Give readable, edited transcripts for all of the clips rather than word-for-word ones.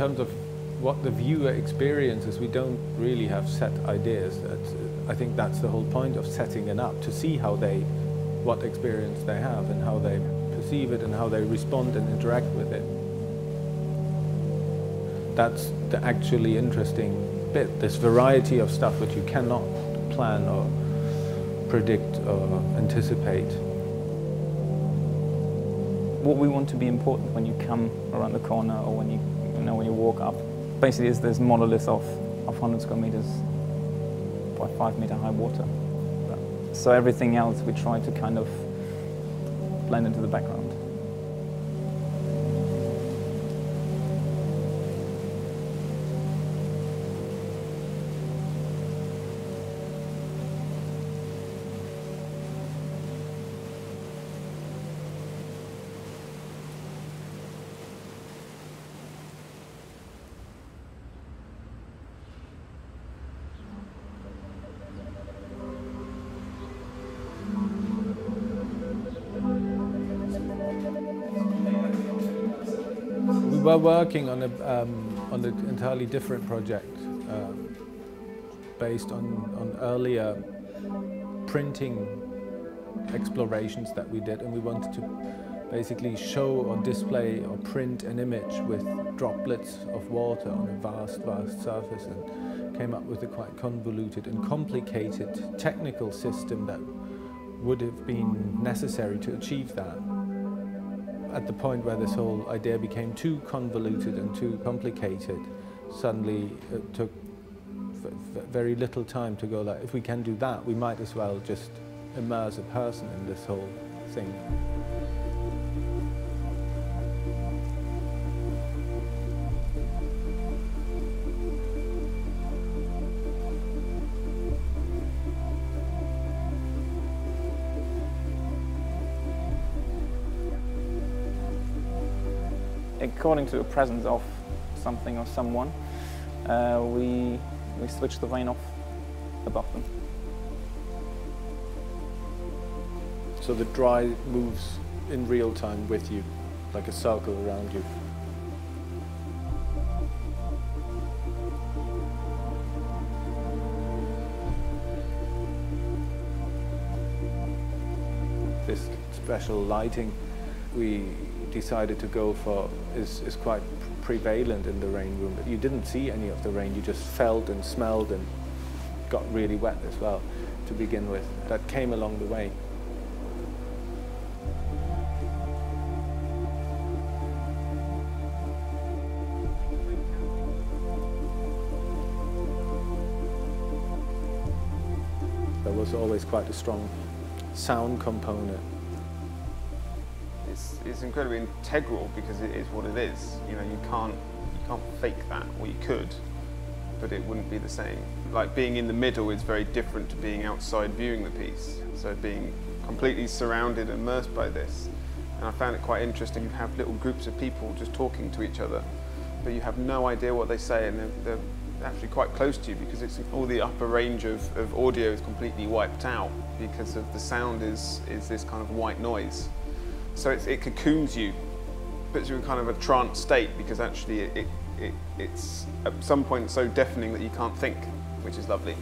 terms of what the viewer experiences, we don't really have set ideas. I think that's the whole point of setting it up, to see what experience they have and how they perceive it and how they respond and interact with it. That's the actually interesting bit, this variety of stuff which you cannot plan or predict or anticipate. What we want to be important when you come around the corner or when you walk up, basically is this monolith of 100 square meters by 5 meter high water. So everything else we try to kind of blend into the background. We were working on an entirely different project based on earlier printing explorations that we did, and we wanted to basically show or display or print an image with droplets of water on a vast surface, and came up with a quite convoluted and complicated technical system that would have been necessary to achieve that. At the point where this whole idea became too convoluted and too complicated, suddenly it took very little time to go like, if we can do that, we might as well just immerse a person in this whole thing. According to the presence of something or someone, we switch the rain off above them. So the dry moves in real time with you, like a circle around you. This special lighting we decided to go for is quite prevalent in the rain room. You didn't see any of the rain, you just felt and smelled and got really wet as well to begin with. That came along the way. There was always quite a strong sound component. It's incredibly integral because it is what it is. You know, you can't fake that, or you could, but it wouldn't be the same. Like being in the middle is very different to being outside viewing the piece. So being completely surrounded and immersed by this. And I found it quite interesting. You have little groups of people just talking to each other, but you have no idea what they say, and they're actually quite close to you because it's all the upper range of audio is completely wiped out because of the sound is this kind of white noise. So it cocoons you, puts you in kind of a trance state because actually it's at some point so deafening that you can't think, which is lovely.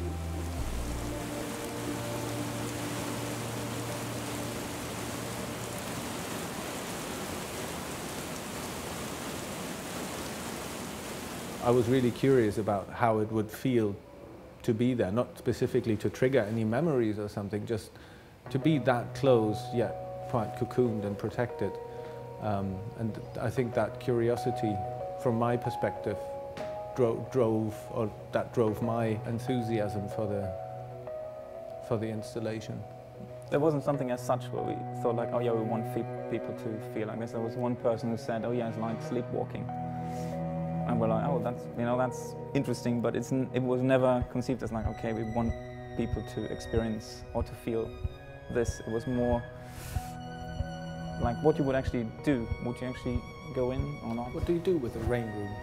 I was really curious about how it would feel to be there, not specifically to trigger any memories or something, just to be that close yet quite cocooned and protected. And I think that curiosity, from my perspective, drove my enthusiasm for the installation. There wasn't something as such where we thought like, oh yeah, we want people to feel like this. There was one person who said, oh yeah, it's like sleepwalking. And we're like, oh, that's interesting, but it was never conceived as like, okay, we want people to experience or to feel this. It was more like what you would actually do. Would you actually go in or not? What do you do with a rain room?